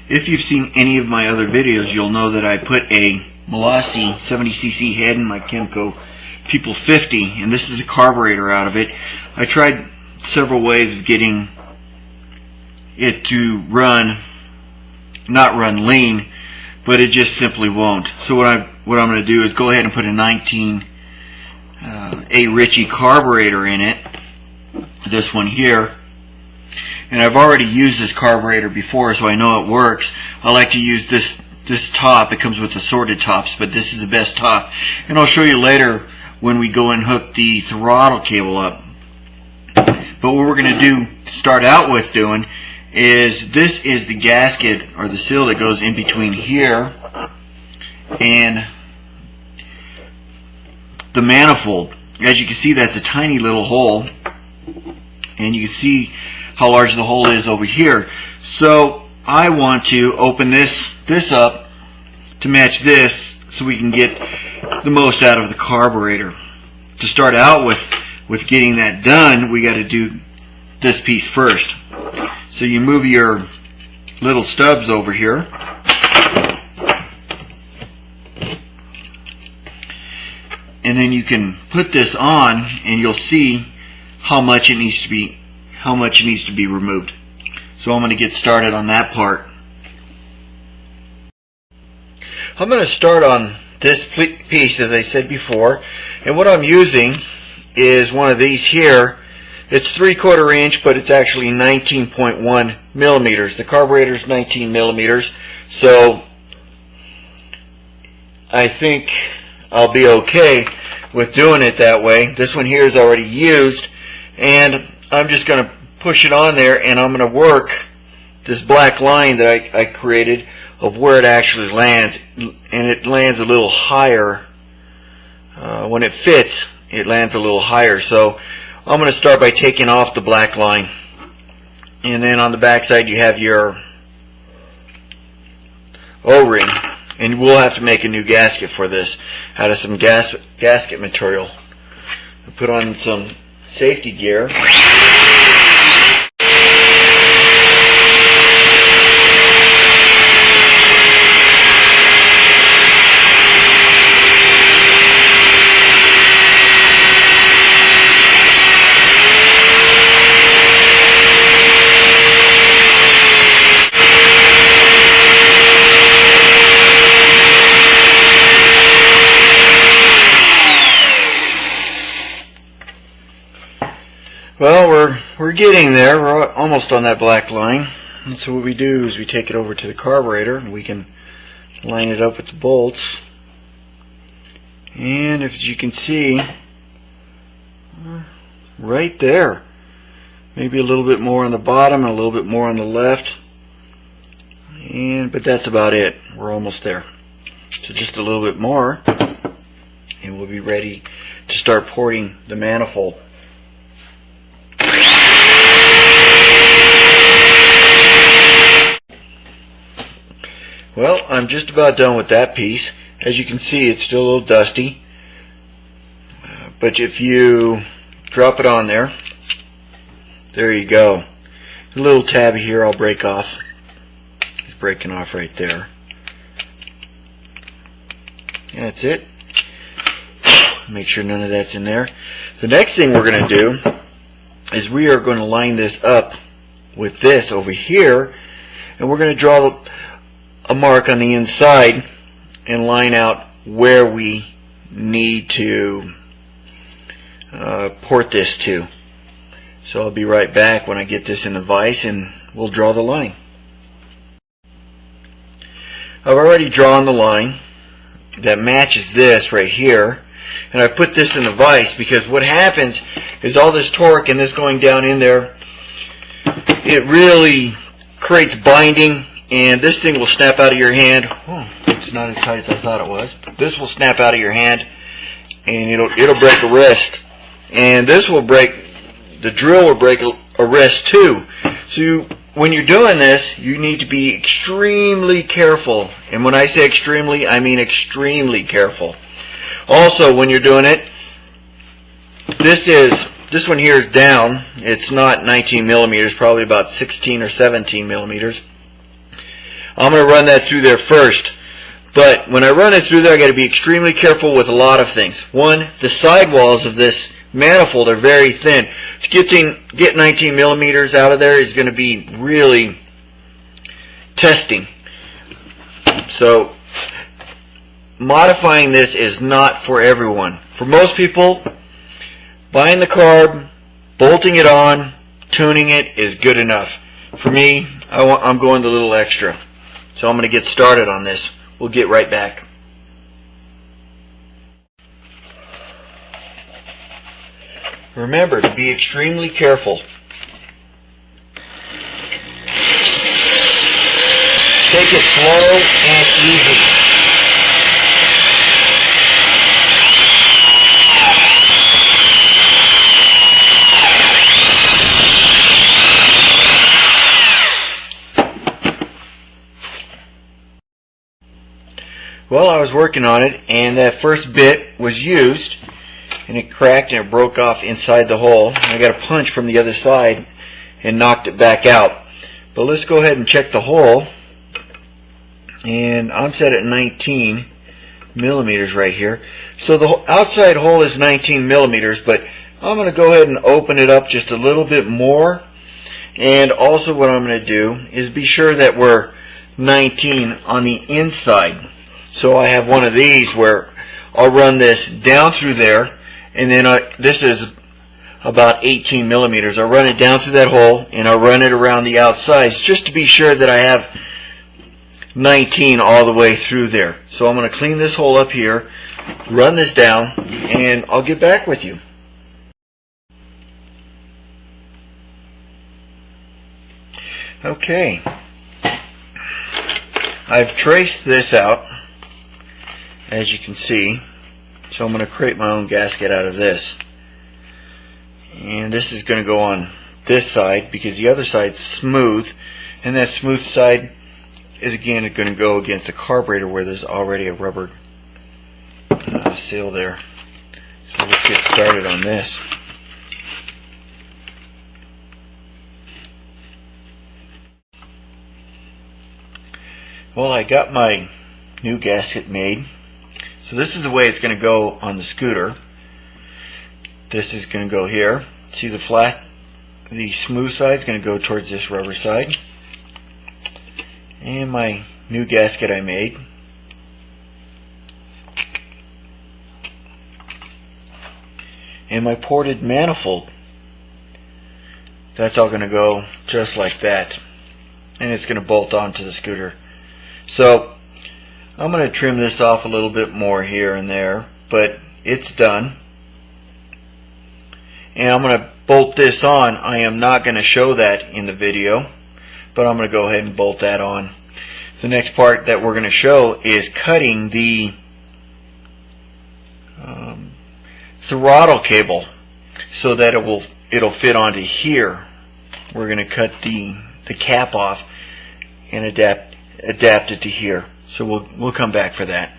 If you've seen any of my other videos, you'll know that I put a Molossi 70cc head in my Kymco People 50, and this is a carburetor out of it. I tried several ways of getting it to not run lean, but it just simply won't. So what I'm going to do is go ahead and put a 19 Arreche carburetor in it, this one here. And I've already used this carburetor before, so I know it works. I like to use this top. It comes with assorted tops, but this is the best top. And I'll show you later when we go and hook the throttle cable up. But what we're going to do, start out with doing, is this is the gasket or the seal that goes in between here and the manifold. As you can see, that's a tiny little hole, and you can see how large the hole is over here. So I want to open this up to match this so we can get the most out of the carburetor. To start out with getting that done, we got to do this piece first. So you move your little stubs over here, and then you can put this on, and you'll see how much it needs to be removed. So I'm going to get started on that part. I'm going to start on this piece, as I said before, and what I'm using is one of these here. It's 3/4 inch, but it's actually 19.1 millimeters. The carburetor is 19 millimeters, so I think I'll be okay with doing it that way. This one here is already used, and I'm just going to push it on there, and I'm going to work this black line that I created of where it actually lands, and it lands a little higher. When it fits, it lands a little higher. So I'm going to start by taking off the black line, and then on the back side you have your O-ring, and we'll have to make a new gasket for this out of some gasket material. I'll put on some safety gear. Well, we're getting there. We're almost on that black line. And so what we do is we take it over to the carburetor, and we can line it up with the bolts. And as you can see, right there, maybe a little bit more on the bottom and a little bit more on the left, but that's about it. We're almost there. So just a little bit more, and we'll be ready to start porting the manifold. Well, I'm just about done with that piece. As you can see, it's still a little dusty, but if you drop it on there, there you go. A little tab here I'll break off. It's breaking off right there. That's it. Make sure none of that's in there. The next thing we're going to do is we are going to line this up with this over here, and we're going to draw a mark on the inside and line out where we need to port this to. So I'll be right back when I get this in the vise, and we'll draw the line. I've already drawn the line that matches this right here, and I put this in the vise because what happens is all this torque and this going down in there, it really creates binding, and this thing will snap out of your hand. Oh, it's not as tight as I thought it was. This will snap out of your hand, and it'll break a wrist, and this will break, the drill will break a wrist too. So when you're doing this, you need to be extremely careful, and when I say extremely, I mean extremely careful. Also, when you're doing it, this one here is down. It's not 19 millimeters, probably about 16 or 17 millimeters. I'm going to run that through there first. But when I run it through there, I got to be extremely careful with a lot of things. One, the sidewalls of this manifold are very thin. Get 19 millimeters out of there is going to be really testing. So modifying this is not for everyone. For most people, buying the carb, bolting it on, tuning it is good enough. For me, I'm going the little extra. So I'm going to get started on this. We'll get right back. Remember to be extremely careful. Take it slow and easy. Well, I was working on it, and that first bit was used, and it cracked and it broke off inside the hole. I got a punch from the other side and knocked it back out. But let's go ahead and check the hole. And I'm set at 19 millimeters right here. So the outside hole is 19 millimeters, but I'm going to go ahead and open it up just a little bit more. And also what I'm going to do is be sure that we're 19 on the inside. So I have one of these where I'll run this down through there, and then this is about 18 millimeters. I'll run it down through that hole, and I'll run it around the outsides just to be sure that I have 19 all the way through there. So I'm going to clean this hole up here, run this down, and I'll get back with you. Okay, I've traced this out, as you can see. So I'm going to create my own gasket out of this. And this is going to go on this side because the other side's smooth, and that smooth side is again going to go against the carburetor where there's already a rubber seal there. So let's get started on this. Well, I got my new gasket made. So this is the way it's going to go on the scooter. This is going to go here. See the smooth side is going to go towards this rubber side. And my new gasket I made. And my ported manifold. That's all going to go just like that. And it's going to bolt onto the scooter. So I'm going to trim this off a little bit more here and there, but it's done. And I'm going to bolt this on. I am not going to show that in the video, but I'm going to go ahead and bolt that on. The next part that we're going to show is cutting the throttle cable so that it'll fit onto here. We're going to cut the cap off and adapt it to here. So we'll come back for that.